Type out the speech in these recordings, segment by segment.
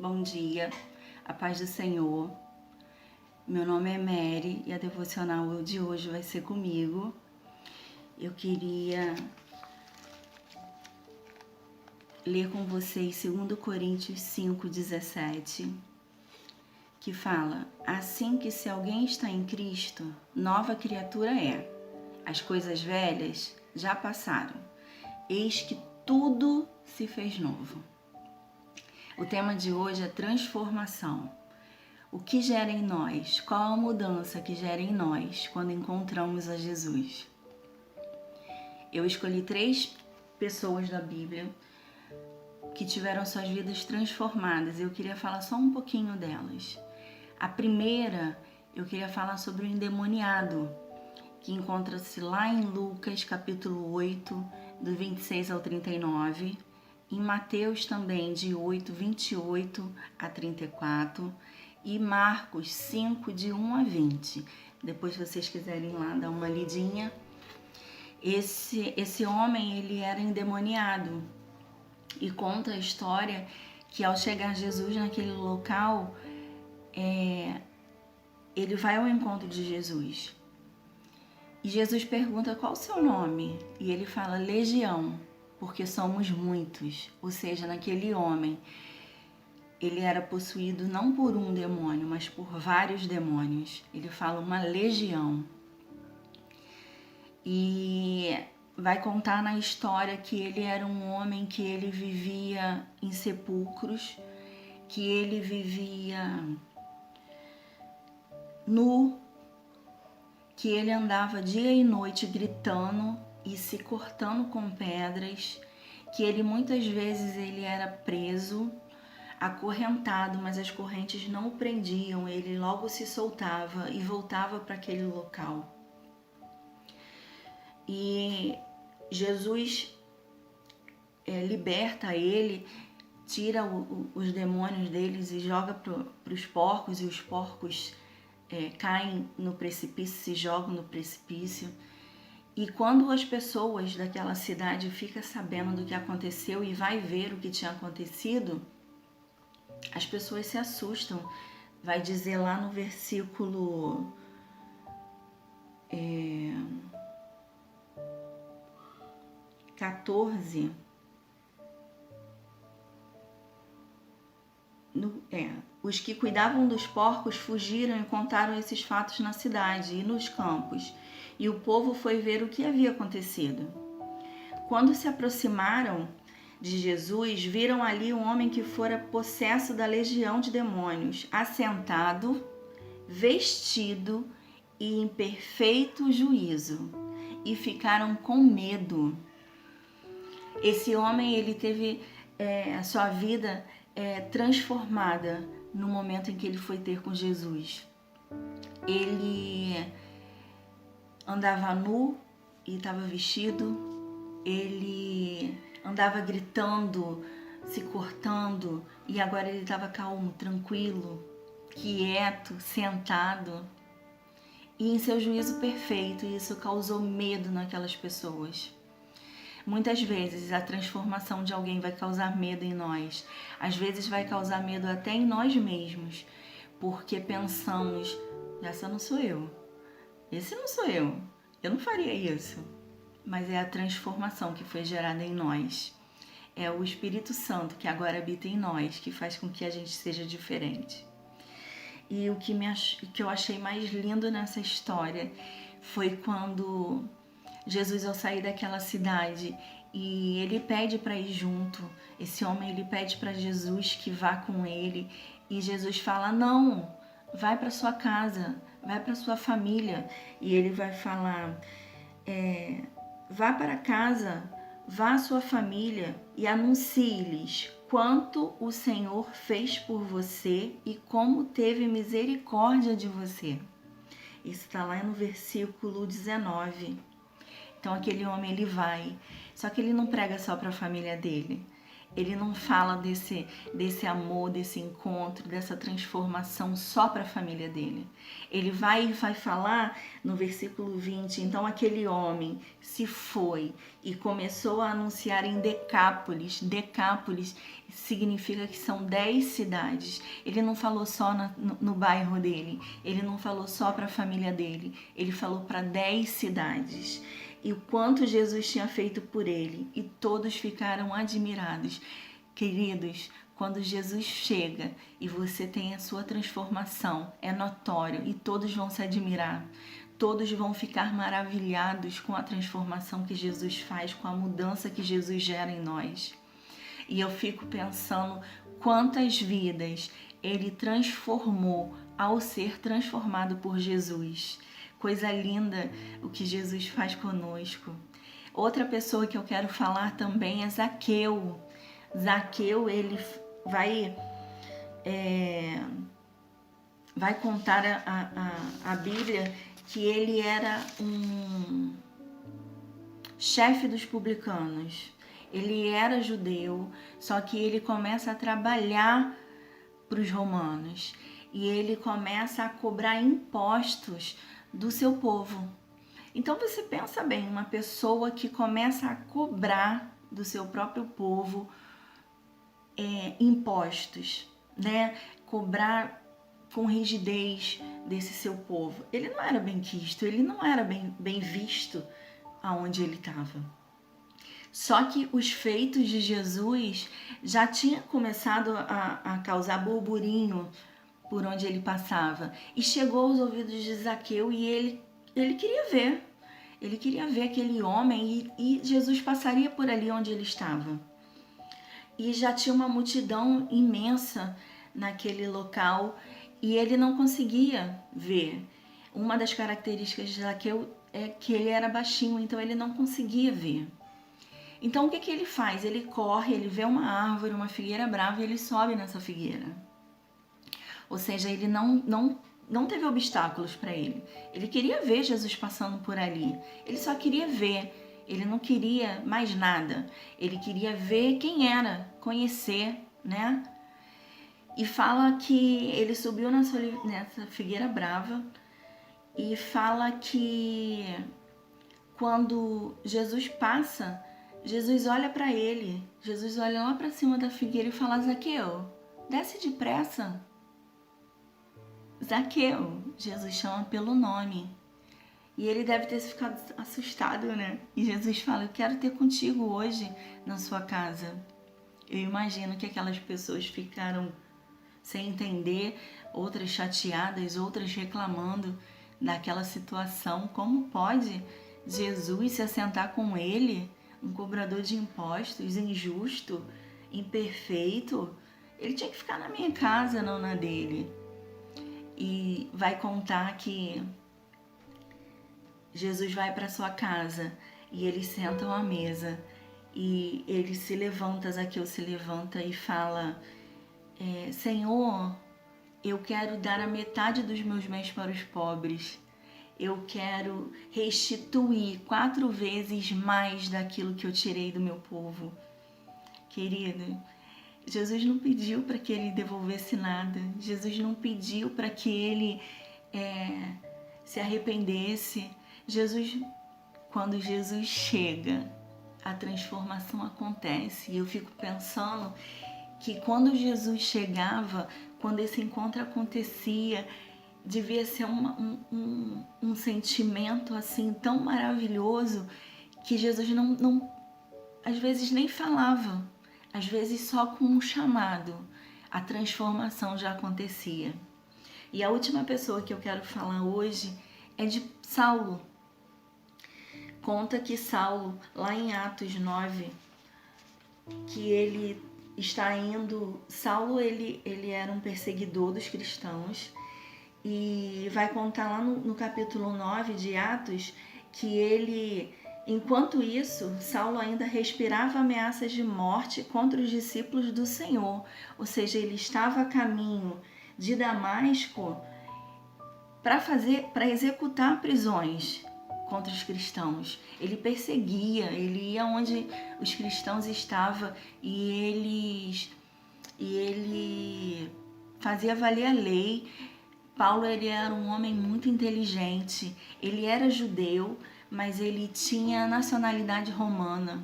Bom dia, a paz do Senhor. Meu nome é Mary e a devocional de hoje vai ser comigo. Eu queria ler com vocês 2 Coríntios 5,17, que fala: assim que se alguém está em Cristo, nova criatura é. As coisas velhas já passaram, eis que tudo se fez novo. O tema de hoje é transformação. O que gera em nós? Qual a mudança que gera em nós quando encontramos a Jesus? Eu escolhi 3 pessoas da Bíblia que tiveram suas vidas transformadas e eu queria falar só um pouquinho delas. A primeira, eu queria falar sobre o endemoniado, que encontra-se lá em Lucas capítulo 8, do 26 ao 39, em Mateus também, de 8, 28 a 34, e Marcos 5, de 1 a 20. Depois, se vocês quiserem lá dar uma lidinha. Esse homem, ele era endemoniado e conta a história que ao chegar Jesus naquele local, ele vai ao encontro de Jesus. E Jesus pergunta qual o seu nome, e ele fala Legião, porque somos muitos. Ou seja, naquele homem, ele era possuído não por um demônio, mas por vários demônios. Ele fala uma legião. E vai contar na história que ele era um homem que ele vivia em sepulcros, que ele vivia nu, que ele andava dia e noite gritando e se cortando com pedras, que ele muitas vezes ele era preso, acorrentado, mas as correntes não o prendiam, ele logo se soltava e voltava para aquele local. E Jesus liberta ele, tira os demônios deles e joga para os porcos, e os porcos caem no precipício, se jogam no precipício. E quando as pessoas daquela cidade ficam sabendo do que aconteceu e vai ver o que tinha acontecido, as pessoas se assustam. Vai dizer lá no versículo 14, os que cuidavam dos porcos fugiram e contaram esses fatos na cidade e nos campos, e o povo foi ver o que havia acontecido. Quando se aproximaram de Jesus, viram ali um homem que fora possesso da legião de demônios, assentado, vestido e em perfeito juízo, e ficaram com medo. Esse homem, ele teve a sua vida transformada no momento em que ele foi ter com Jesus. Ele andava nu e estava vestido, ele andava gritando, se cortando, e agora ele estava calmo, tranquilo, quieto, sentado, e em seu juízo perfeito. E isso causou medo naquelas pessoas. Muitas vezes a transformação de alguém vai causar medo em nós. Às vezes vai causar medo até em nós mesmos, porque pensamos, essa não sou eu, esse não sou eu não faria isso. Mas é a transformação que foi gerada em nós. É o Espírito Santo que agora habita em nós, que faz com que a gente seja diferente. E o que eu achei mais lindo nessa história foi quando Jesus, ao sair daquela cidade, e ele pede para ir junto, esse homem, ele pede para Jesus que vá com ele, e Jesus fala, não, vai para sua casa, vai para sua família. E ele vai falar, vá para casa, vá à sua família e anuncie-lhes quanto o Senhor fez por você e como teve misericórdia de você. Isso está lá no versículo 19. Então aquele homem, ele vai, só que ele não prega só para a família dele, Ele não fala desse amor, desse encontro, dessa transformação só para a família dele. Ele vai falar no versículo 20, então aquele homem se foi e começou a anunciar em Decápolis. Decápolis significa que são 10 cidades. Ele não falou só no bairro dele, ele não falou só para a família dele, ele falou para 10 cidades. E o quanto Jesus tinha feito por ele, e todos ficaram admirados. Queridos, quando Jesus chega e você tem a sua transformação, é notório e todos vão se admirar. Todos vão ficar maravilhados com a transformação que Jesus faz, com a mudança que Jesus gera em nós. E eu fico pensando quantas vidas ele transformou ao ser transformado por Jesus. Coisa linda o que Jesus faz conosco. Outra pessoa que eu quero falar também é Zaqueu. Zaqueu, ele vai contar a Bíblia que ele era um chefe dos publicanos. Ele era judeu, só que ele começa a trabalhar para os romanos. E ele começa a cobrar impostos do seu povo. Então você pensa bem, uma pessoa que começa a cobrar do seu próprio povo impostos, né? Cobrar com rigidez desse seu povo. Ele não era bem quisto, ele não era bem visto aonde ele estava. Só que os feitos de Jesus já tinham começado a causar burburinho por onde ele passava. E chegou aos ouvidos de Zaqueu e ele queria ver. Ele queria ver aquele homem e Jesus passaria por ali onde ele estava. E já tinha uma multidão imensa naquele local e ele não conseguia ver. Uma das características de Zaqueu é que ele era baixinho, então ele não conseguia ver. Então o que ele faz? Ele corre, ele vê uma árvore, uma figueira brava e ele sobe nessa figueira. Ou seja, ele não teve obstáculos para ele. Ele queria ver Jesus passando por ali. Ele só queria ver. Ele não queria mais nada. Ele queria ver quem era, conhecer, né? E fala que ele subiu nessa figueira brava e fala que quando Jesus passa, Jesus olha para ele. Jesus olha lá para cima da figueira e fala: Zaqueu, desce depressa. Zaqueu, Jesus chama pelo nome. E ele deve ter ficado assustado, né? E Jesus fala: eu quero ter contigo hoje na sua casa. Eu imagino que aquelas pessoas ficaram sem entender, outras chateadas, outras reclamando daquela situação. Como pode Jesus se assentar com ele, um cobrador de impostos, injusto, imperfeito? Ele tinha que ficar na minha casa, não na dele. E vai contar que Jesus vai para sua casa e eles sentam à mesa e ele se levanta, Zaqueu se levanta e fala: Senhor, eu quero dar a metade dos meus bens para os pobres. Eu quero restituir 4 vezes mais daquilo que eu tirei do meu povo. Querido, Jesus não pediu para que ele devolvesse nada. Jesus não pediu para que ele se arrependesse. Quando Jesus chega, a transformação acontece. E eu fico pensando que quando Jesus chegava, quando esse encontro acontecia, devia ser um sentimento assim tão maravilhoso que Jesus não às vezes nem falava. Às vezes só com um chamado, a transformação já acontecia. E a última pessoa que eu quero falar hoje é de Saulo. Conta que Saulo, lá em Atos 9, que ele está indo... Saulo, ele era um perseguidor dos cristãos. E vai contar lá no capítulo 9 de Atos que ele... Enquanto isso, Saulo ainda respirava ameaças de morte contra os discípulos do Senhor. Ou seja, ele estava a caminho de Damasco para executar prisões contra os cristãos. Ele perseguia, ele ia onde os cristãos estavam e ele fazia valer a lei. Paulo, ele era um homem muito inteligente. Ele era judeu, mas ele tinha nacionalidade romana.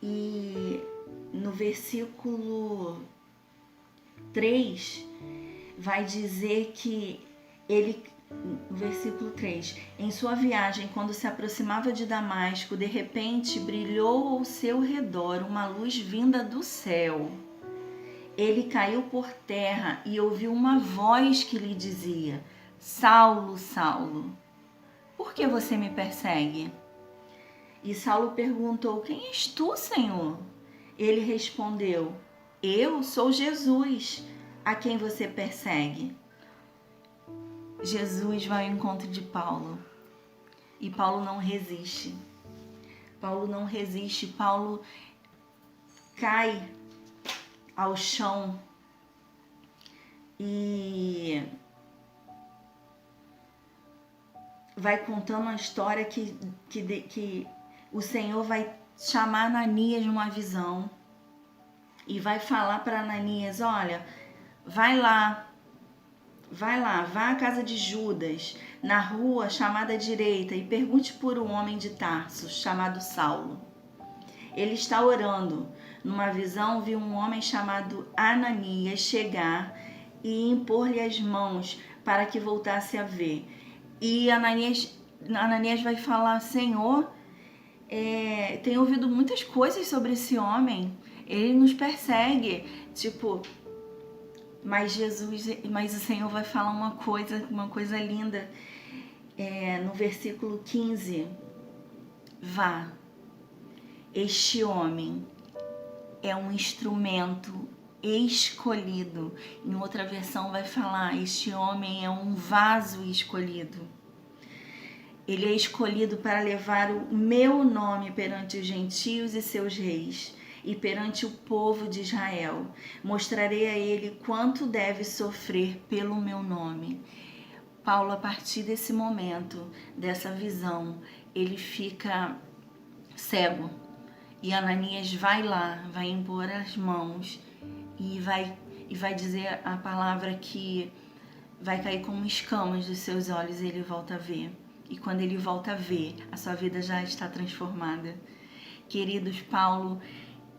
E no versículo 3 vai dizer que ele, no versículo 3, em sua viagem, quando se aproximava de Damasco, de repente brilhou ao seu redor uma luz vinda do céu. Ele caiu por terra e ouviu uma voz que lhe dizia: Saulo, Saulo, por que você me persegue? E Saulo perguntou: Quem és tu, Senhor? Ele respondeu: Eu sou Jesus, a quem você persegue. Jesus vai ao encontro de Paulo e Paulo não resiste. Paulo cai ao chão e vai contando a história que o Senhor vai chamar Ananias numa visão e vai falar para Ananias: olha, vá à casa de Judas, na rua chamada direita, e pergunte por um homem de Tarso, chamado Saulo. Ele está orando. Numa visão, viu um homem chamado Ananias chegar e impor-lhe as mãos para que voltasse a ver. E Ananias vai falar: Senhor, tenho ouvido muitas coisas sobre esse homem. Ele nos persegue. Mas o Senhor vai falar uma coisa linda. No versículo 15, vá. Este homem é um instrumento escolhido. Em outra versão vai falar: este homem é um vaso escolhido. Ele é escolhido para levar o meu nome perante os gentios e seus reis e perante o povo de Israel. Mostrarei a ele quanto deve sofrer pelo meu nome. Paulo, a partir desse momento, dessa visão, ele fica cego. E Ananias vai lá, vai impor as mãos e vai dizer a palavra que vai cair como escamas dos seus olhos e ele volta a ver. E quando ele volta a ver, a sua vida já está transformada. Queridos, Paulo,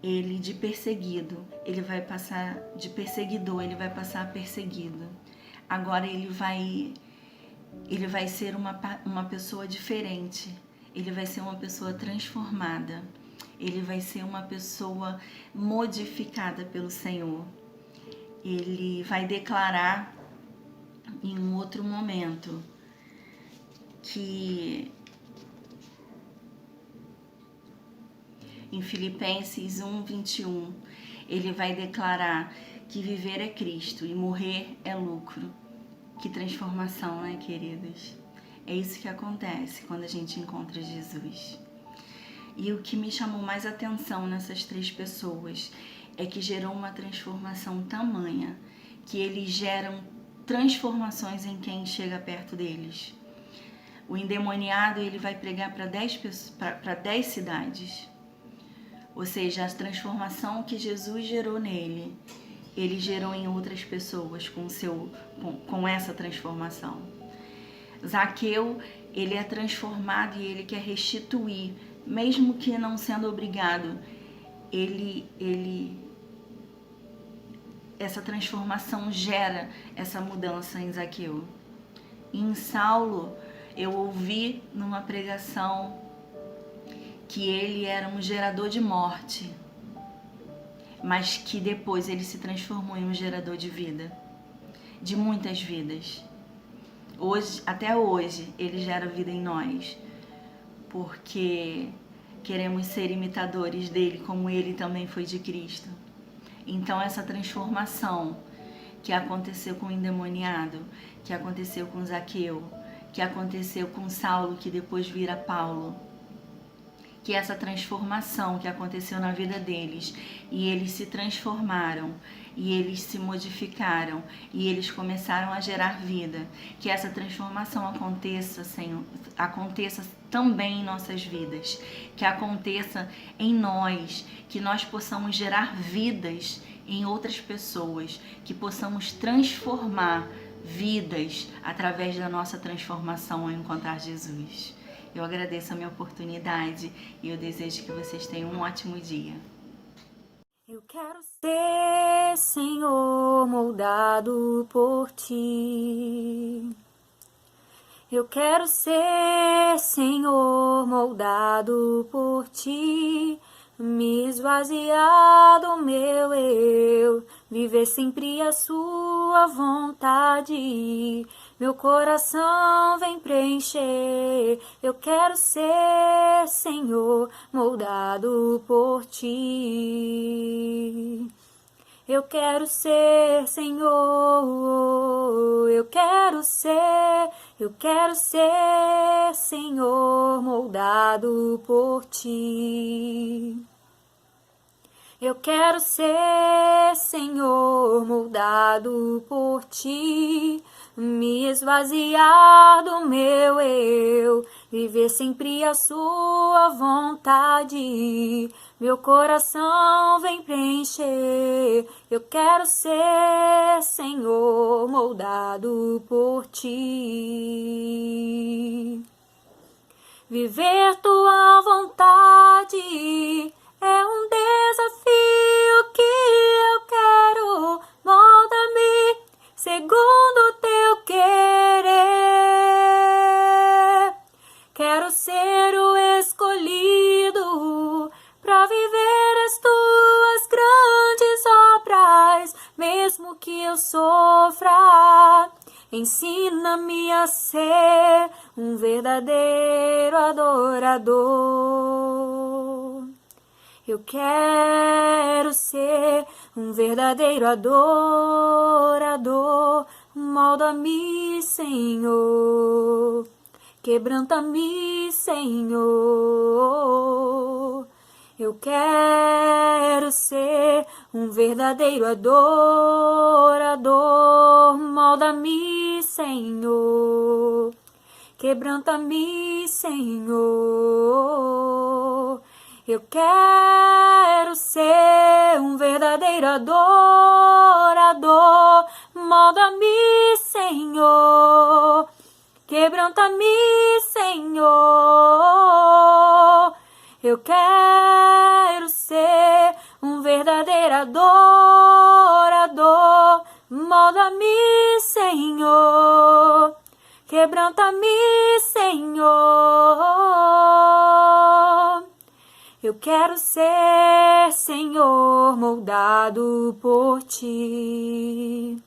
ele de perseguido, ele vai passar de perseguidor, ele vai passar a perseguido. Agora ele vai ser uma pessoa diferente, ele vai ser uma pessoa transformada, ele vai ser uma pessoa modificada pelo Senhor. Ele vai declarar em um outro momento que em Filipenses 1:21, ele vai declarar que viver é Cristo e morrer é lucro. Que transformação, né, queridos? É isso que acontece quando a gente encontra Jesus. E o que me chamou mais atenção nessas três pessoas é que gerou uma transformação tamanha, que eles geram transformações em quem chega perto deles. O endemoniado, ele vai pregar para 10 cidades. Ou seja, a transformação que Jesus gerou nele, ele gerou em outras pessoas com essa transformação. Zaqueu, ele é transformado e ele quer restituir, mesmo que não sendo obrigado. Essa transformação gera essa mudança em Zaqueu. E em Saulo, eu ouvi numa pregação que ele era um gerador de morte, mas que depois ele se transformou em um gerador de vida, de muitas vidas. Até hoje, ele gera vida em nós, porque queremos ser imitadores dele, como ele também foi de Cristo. Então, essa transformação que aconteceu com o endemoniado, que aconteceu com Zaqueu, que aconteceu com Saulo, que depois vira Paulo, que essa transformação que aconteceu na vida deles, e eles se transformaram, e eles se modificaram, e eles começaram a gerar vida, que essa transformação aconteça, Senhor, aconteça também em nossas vidas, que aconteça em nós, que nós possamos gerar vidas em outras pessoas, que possamos transformar vidas através da nossa transformação ao encontrar Jesus. Eu agradeço a minha oportunidade e eu desejo que vocês tenham um ótimo dia. Eu quero ser, Senhor, moldado por Ti. Eu quero ser, Senhor, moldado por Ti. Me esvaziar do meu eu, viver sempre a Sua vontade. Meu coração vem preencher. Eu quero ser, Senhor, moldado por Ti. Eu quero ser, Senhor, eu quero ser, Senhor, moldado por Ti. Eu quero ser, Senhor, moldado por Ti, me esvaziar do meu eu, viver sempre a Sua vontade. Meu coração vem preencher. Eu quero ser, Senhor, moldado por Ti. Viver Tua vontade é um desafio que eu quero. Molda-me segundo Teu querer. Quero ser o escolhido para viver as Tuas grandes obras, mesmo que eu sofra. Ensina-me a ser um verdadeiro adorador. Eu quero ser um verdadeiro adorador. Molda-me, Senhor. Quebranta-me, Senhor. Eu quero ser um verdadeiro adorador. Molda-me, Senhor. Quebranta-me, Senhor. Eu quero ser um verdadeiro adorador. Molda-me, Senhor. Quebranta-me, Senhor. Eu quero ser um verdadeiro adorador. Molda-me, Senhor. Quebranta-me, Senhor. Eu quero ser, Senhor, moldado por Ti.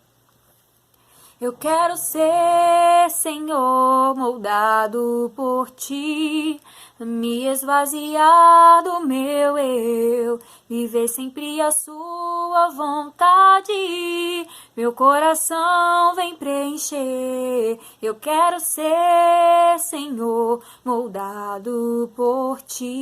Eu quero ser, Senhor, moldado por Ti. Me esvaziar do meu eu, viver sempre a Sua vontade. Meu coração vem preencher. Eu quero ser, Senhor, moldado por Ti.